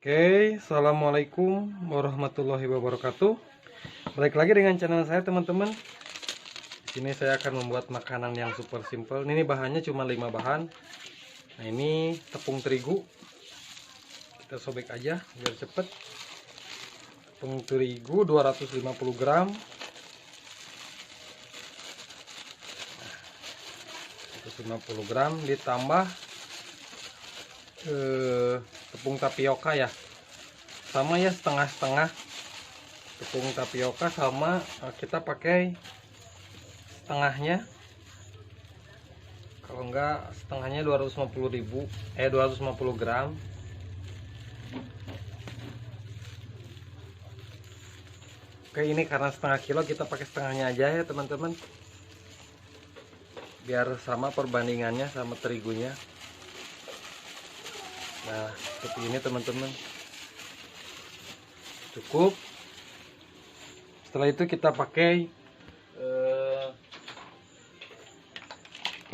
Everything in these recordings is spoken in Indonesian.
Oke, assalamualaikum warahmatullahi wabarakatuh. Balik lagi dengan channel saya, teman-teman. Di sini saya akan membuat makanan yang super simple. Ini bahannya cuma 5 bahan. Nah, ini tepung terigu. Kita sobek aja biar cepet. Tepung terigu 250 gram. 150 gram ditambah tepung tapioka ya, sama ya, setengah-setengah. Tepung tapioka sama, kita pakai setengahnya, kalau enggak setengahnya 250 gram. Oke, ini karena setengah kilo kita pakai setengahnya aja ya teman-teman, biar sama perbandingannya sama terigunya. Nah, seperti ini teman-teman, cukup. Setelah itu kita pakai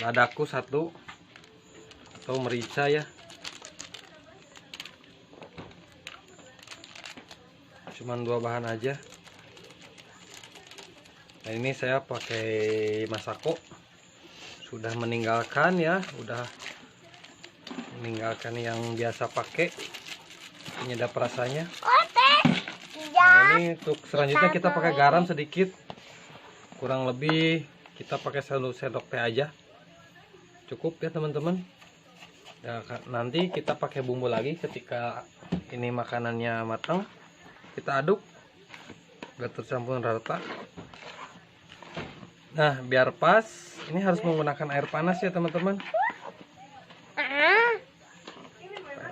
ladaku 1 atau merica ya, cuman 2 bahan aja. Nah, ini saya pakai Masako, sudah meninggalkan ya, udah meninggalkan yang biasa pakai penyedap rasanya. Nah, ini untuk selanjutnya kita pakai garam sedikit, kurang lebih kita pakai 1 sendok teh aja, cukup ya teman-teman. Ya, nanti kita pakai bumbu lagi ketika ini makanannya matang. Kita aduk biar tercampur rata. Nah, biar pas, ini harus menggunakan air panas ya teman-teman.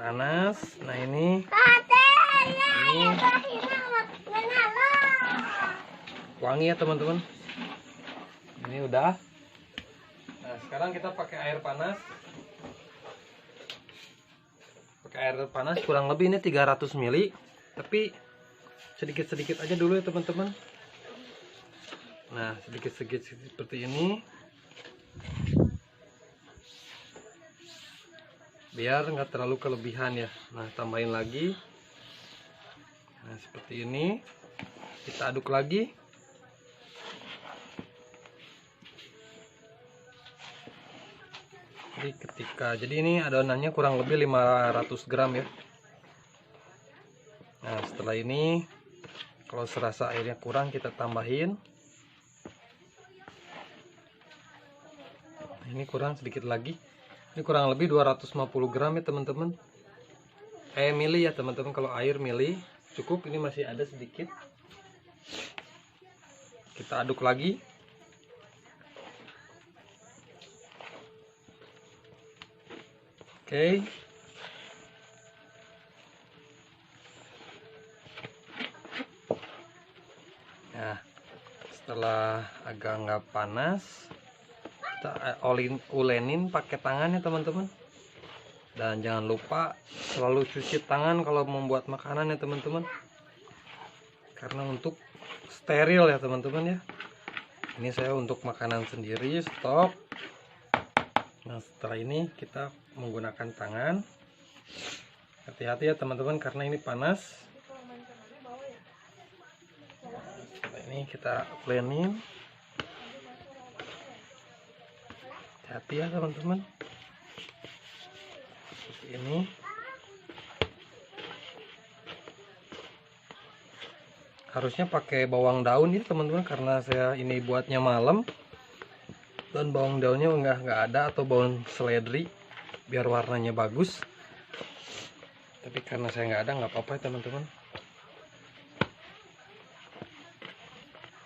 Panas. Nah, ini wangi ya teman-teman. Ini udah. Nah, sekarang kita pakai air panas. Pakai air panas kurang lebih ini 300 ml, tapi sedikit-sedikit aja dulu ya teman-teman. Nah, sedikit-sedikit seperti ini, biar nggak terlalu kelebihan ya. Nah, tambahin lagi. Nah, seperti ini, kita aduk lagi. Jadi ini adonannya kurang lebih 500 gram ya. Nah, setelah ini kalau serasa airnya kurang kita tambahin. Ini kurang sedikit lagi. Ini kurang lebih 250 gram ya teman-teman. Mili ya teman-teman, kalau air mili cukup. Ini masih ada sedikit. Kita aduk lagi. Oke. Nah, setelah agak nggak panas, kita ulenin pakai tangan ya teman-teman. Dan jangan lupa selalu cuci tangan kalau membuat makanan ya teman-teman, karena untuk steril ya teman-teman ya. Ini saya untuk makanan sendiri, stok. Nah, setelah ini kita menggunakan tangan. Hati-hati ya teman-teman, karena ini panas. Setelah ini kita blending. Hati-hati ya teman-teman. Seperti ini. Harusnya pakai bawang daun ya teman-teman, karena saya ini buatnya malam. Dan bawang daunnya nggak ada, atau bawang seledri, biar warnanya bagus. Tapi karena saya nggak ada, nggak apa-apa ya teman-teman.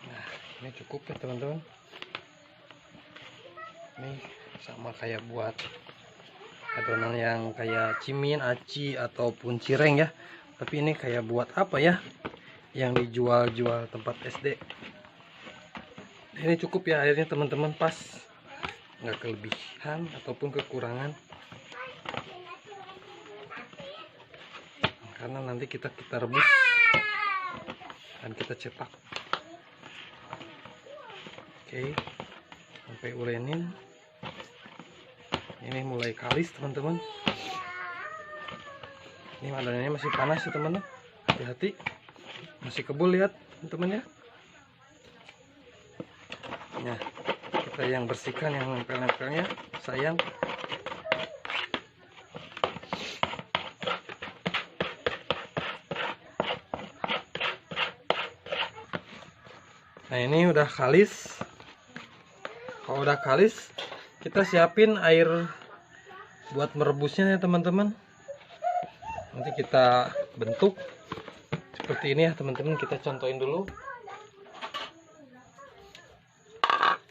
Nah, ini cukup ya teman-teman. Ini sama kayak buat adonan yang kayak cimin, aci, ataupun cireng ya. Tapi ini kayak buat apa ya, yang dijual-jual tempat SD. Ini cukup ya airnya teman-teman, pas, nggak kelebihan ataupun kekurangan, karena nanti kita rebus dan kita cetak. Oke, sampai ulenin. Ini mulai kalis teman-teman. Ini adonannya masih panas ya teman-teman, hati-hati, masih kebul, lihat teman-teman ya. Nah, kita yang bersihkan yang nempel-nempelnya, sayang. Nah, ini udah kalis. Kalau udah kalis, kita siapin air buat merebusnya ya teman-teman. Nanti kita bentuk seperti ini ya teman-teman. Kita contohin dulu.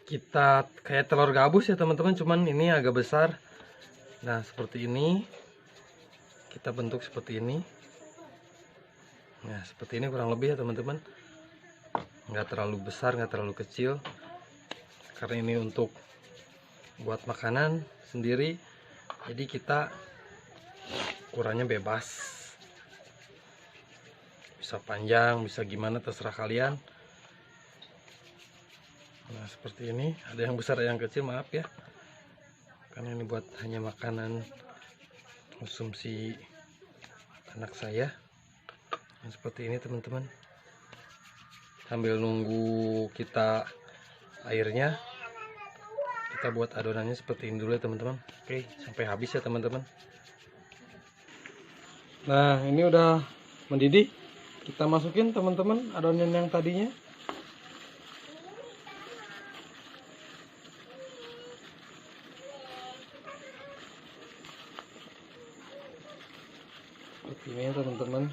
Kita kayak telur gabus ya teman-teman, cuman ini agak besar. Nah, seperti ini. Kita bentuk seperti ini. Nah, seperti ini kurang lebih ya teman-teman. Nggak terlalu besar, nggak terlalu kecil, karena ini untuk buat makanan sendiri, jadi kita ukurannya bebas, bisa panjang, bisa gimana, terserah kalian. Nah, seperti ini, ada yang besar, ada yang kecil, maaf ya, karena ini buat hanya makanan konsumsi anak saya. Nah, seperti ini teman-teman. Sambil nunggu kita airnya, kita buat adonannya seperti ini dulu ya teman-teman. Oke, sampai habis ya teman-teman. Nah, ini udah mendidih. Kita masukin teman-teman adonan yang tadinya. Seperti ini ya teman-teman.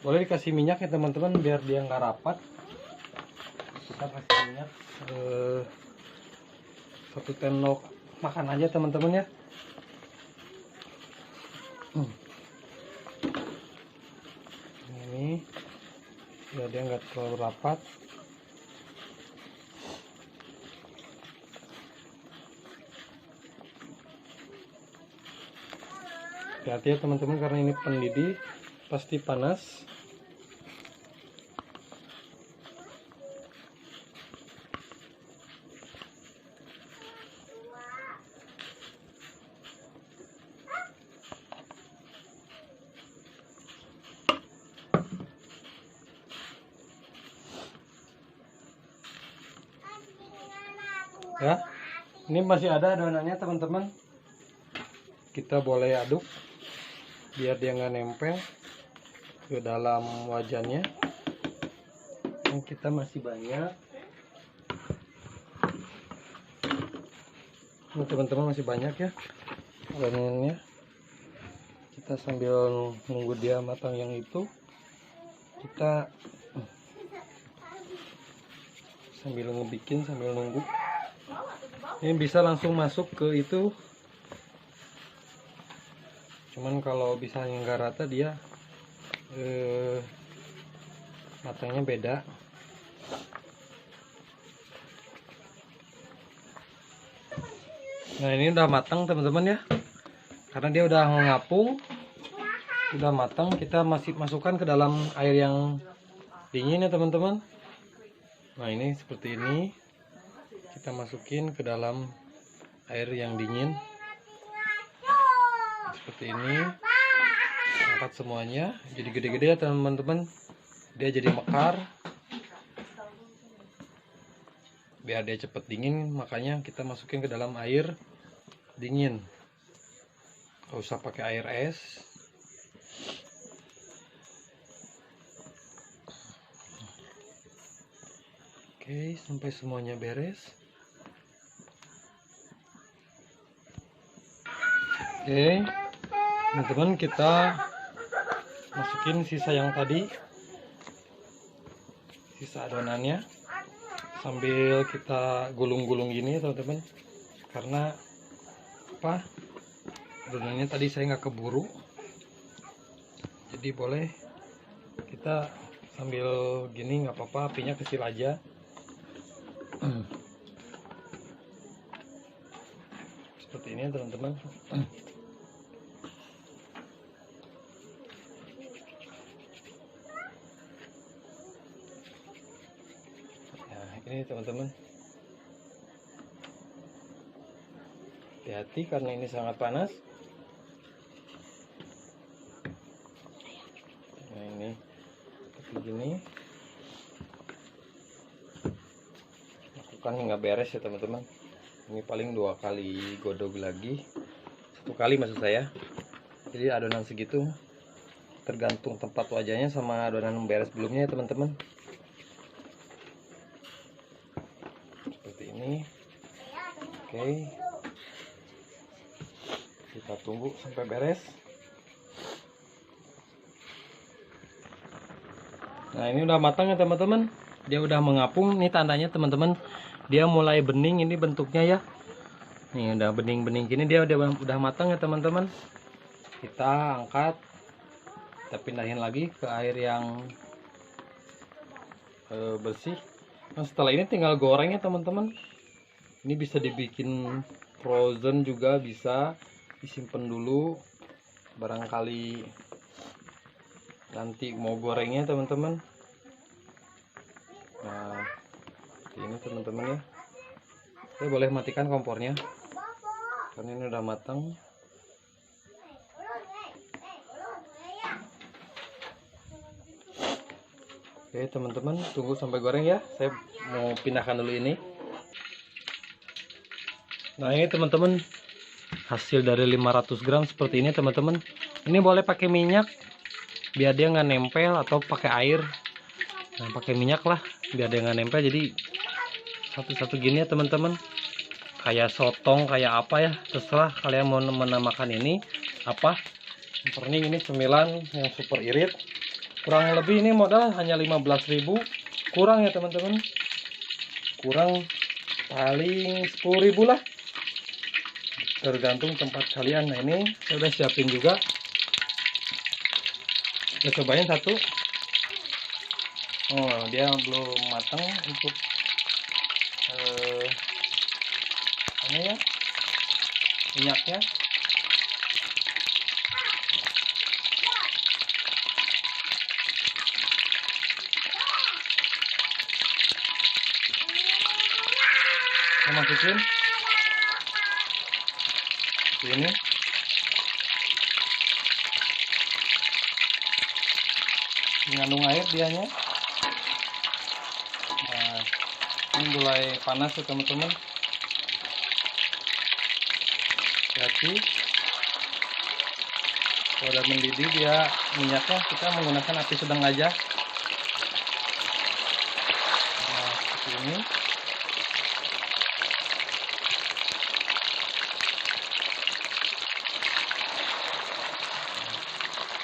Boleh dikasih minyak ya teman-teman, biar dia nggak rapat. Kita kasih minyak 1 sendok makan aja teman-teman ya. Ini biar dia nggak terlalu rapat. Hati-hati ya teman-teman, karena ini pendidih, pasti panas. Ya, ini masih ada adonannya teman-teman. Kita boleh aduk biar dia nggak nempel ke dalam wajannya. Dan kita masih banyak. Ini teman-teman masih banyak ya adonannya. Kita sambil nunggu dia matang yang itu, kita sambil ngebikin, sambil nunggu. Ini bisa langsung masuk ke itu, cuman kalau bisa nggak rata dia matangnya beda. Nah, ini udah matang teman-teman ya, karena dia udah mengapung, udah matang. Kita masih masukkan ke dalam air yang dingin ya teman-teman. Nah, ini seperti ini, kita masukin ke dalam air yang dingin seperti ini. Angkat semuanya, jadi gede-gede ya teman-teman, dia jadi mekar. Biar dia cepet dingin, makanya kita masukin ke dalam air dingin, nggak usah pakai air es. Oke, sampai semuanya beres. Oke, teman-teman, kita masukin sisa yang tadi, sisa adonannya, sambil kita gulung-gulung gini teman-teman, karena apa, adonannya tadi saya nggak keburu, jadi boleh kita sambil gini, nggak apa-apa, apinya kecil aja. Seperti ini teman-teman. Ini teman-teman, hati-hati karena ini sangat panas. gini, lakukan hingga beres ya teman-teman. Ini paling 2 kali godok lagi, 1 kali maksud saya. Jadi adonan segitu tergantung tempat wajahnya sama adonan beres belumnya ya teman-teman. Seperti ini. Oke, kita tunggu sampai beres. Nah, ini udah matang ya teman-teman. Dia udah mengapung, nih tandanya teman-teman. Dia mulai bening, ini bentuknya ya. Nih udah bening-bening gini, dia udah matang ya teman-teman. Kita angkat, kita pindahin lagi ke air yang bersih. Nah, setelah ini tinggal goreng ya teman-teman. Ini bisa dibikin frozen juga, bisa disimpan dulu barangkali nanti mau gorengnya teman-teman. Nah, ini teman-teman ya. Saya boleh matikan kompornya karena ini udah matang. Oke teman-teman, tunggu sampai goreng ya. Saya mau pindahkan dulu ini. Nah, ini teman-teman hasil dari 500 gram seperti ini teman-teman. Ini boleh pakai minyak biar dia nggak nempel, atau pakai air. Nah, pakai minyak lah biar dia nggak nempel. Jadi satu-satu gini ya teman-teman. Kayak sotong, kayak apa ya, terserah kalian mau menamakan ini apa. Yang penting ini cemilan yang super irit. Kurang lebih ini modal hanya 15.000, kurang ya teman-teman, kurang paling 10.000 lah, tergantung tempat kalian. Nah, ini saya udah siapin juga, kita cobain satu. Oh, dia belum matang untuk ini ya, minyaknya. Saya masukin ini. Mengandung air dianya. Nah, ini mulai panas ya teman-teman. Hati. Kalau udah mendidih dia minyaknya, kita menggunakan api sedang aja. Nah, seperti ini.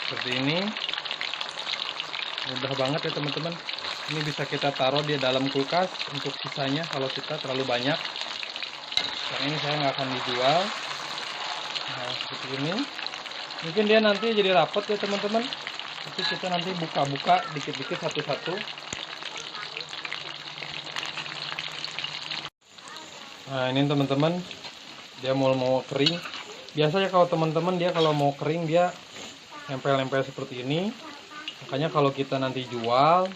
Seperti ini, mudah banget ya teman-teman. Ini bisa kita taruh di dalam kulkas untuk sisanya kalau kita terlalu banyak. Yang ini saya nggak akan dijual. Nah, seperti ini. Mungkin dia nanti jadi rapet ya teman-teman. Tapi kita nanti buka-buka dikit-dikit satu-satu. Nah, ini teman-teman, dia mau kering. Biasanya kalau teman-teman dia kalau mau kering dia nempel-nempel seperti ini. Makanya kalau kita nanti jual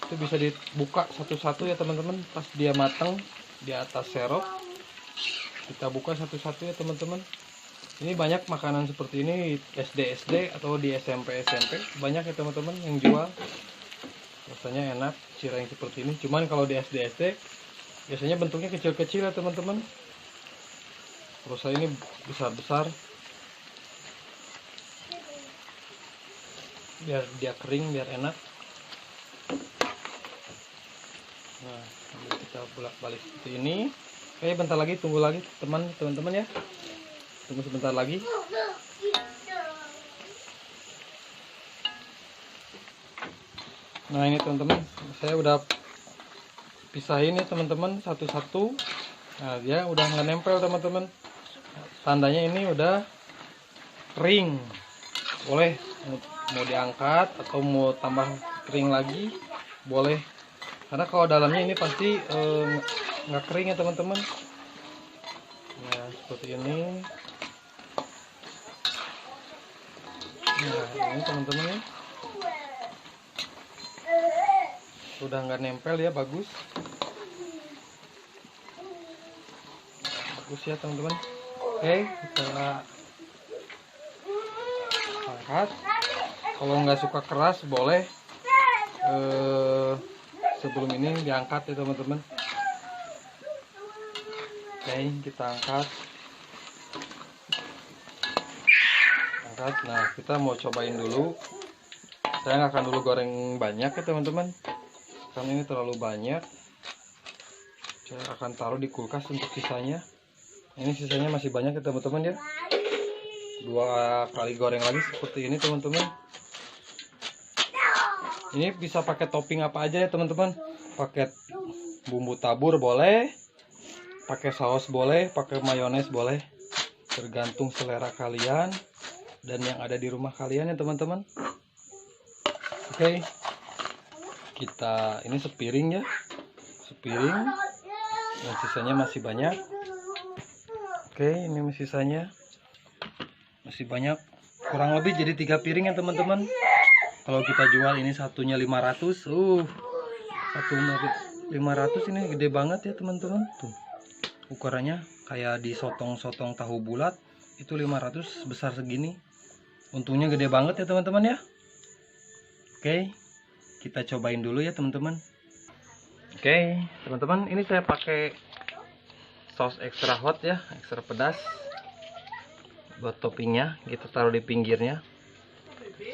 itu bisa dibuka satu-satu ya teman-teman. Pas dia matang di atas serok, kita buka satu-satu ya teman-teman. Ini banyak makanan seperti ini SD atau di SMP banyak ya teman-teman yang jual. Rasanya enak, cireng seperti ini. Cuman kalau di SD biasanya bentuknya kecil-kecil ya teman-teman. Terus saya ini besar-besar. Biar dia kering, biar enak. Nah, kita bolak-balik seperti ini. Oke, bentar lagi, tunggu lagi teman-teman ya. Tunggu sebentar lagi. Nah, ini teman-teman, saya udah pisahin ya teman-teman satu-satu. Nah, dia udah nggak nempel teman-teman. Tandanya ini udah kering. Boleh mau diangkat atau mau tambah kering lagi boleh, karena kalau dalamnya ini pasti nggak kering ya teman-teman. Nah, seperti ini. Nah, ini teman-teman ya, udah nggak nempel ya, bagus ya teman-teman. Oke, kita angkat. Kalau nggak suka keras boleh sebelum ini diangkat ya teman-teman. Oke, kita angkat. Nah, kita mau cobain dulu. Saya nggak akan dulu goreng banyak ya teman-teman, karena ini terlalu banyak. Saya akan taruh di kulkas untuk sisanya. Ini sisanya masih banyak ya teman-teman ya. 2 kali goreng lagi seperti ini teman-teman. Ini bisa pakai topping apa aja ya teman-teman. Pakai bumbu tabur boleh, pakai saus boleh, pakai mayones boleh, tergantung selera kalian dan yang ada di rumah kalian ya teman-teman. Oke, kita ini sepiring ya, sepiring, dan sisanya masih banyak. Oke, ini sisanya masih banyak, kurang lebih jadi 3 piring ya teman-teman. Kalau kita jual ini satunya 500. Satu 500 ini gede banget ya teman-teman. Tuh, ukurannya kayak di sotong-sotong tahu bulat itu 500 besar segini. Untungnya gede banget ya teman-teman ya. Oke, kita cobain dulu ya teman-teman. Oke, teman-teman, ini saya pakai saus extra hot ya, extra pedas. Buat toppingnya kita taruh di pinggirnya.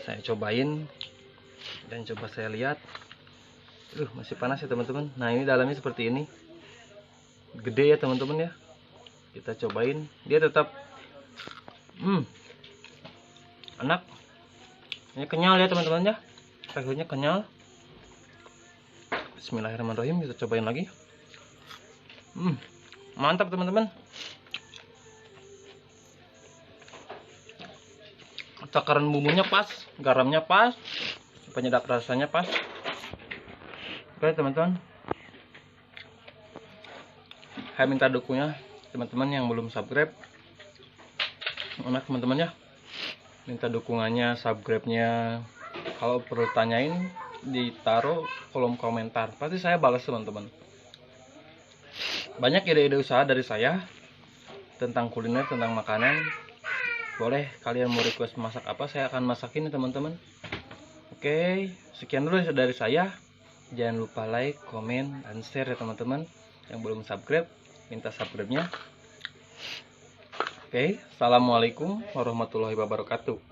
Saya cobain dan coba saya lihat. Masih panas ya teman-teman. Nah, ini dalamnya seperti ini. Gede ya teman-teman ya. Kita cobain. Dia tetap enak. Ini kenyal ya teman-teman ya. Teksturnya kenyal. Bismillahirrahmanirrahim, kita cobain lagi. Mantap teman-teman. Takaran bumbunya pas, garamnya pas, penyedap rasanya pas. Oke teman-teman, saya minta dukungnya teman-teman yang belum subscribe. Enak teman-teman ya, minta dukungannya, subscribe-nya. Kalau perlu tanyain, ditaruh kolom komentar, pasti saya balas teman-teman. Banyak ide-ide usaha dari saya tentang kuliner, tentang makanan. Boleh kalian mau request masak apa, saya akan masakin ya teman-teman. Oke, sekian dulu dari saya. Jangan lupa like, komen, dan share ya teman-teman. Yang belum subscribe, minta subscribe-nya. Oke, assalamualaikum warahmatullahi wabarakatuh.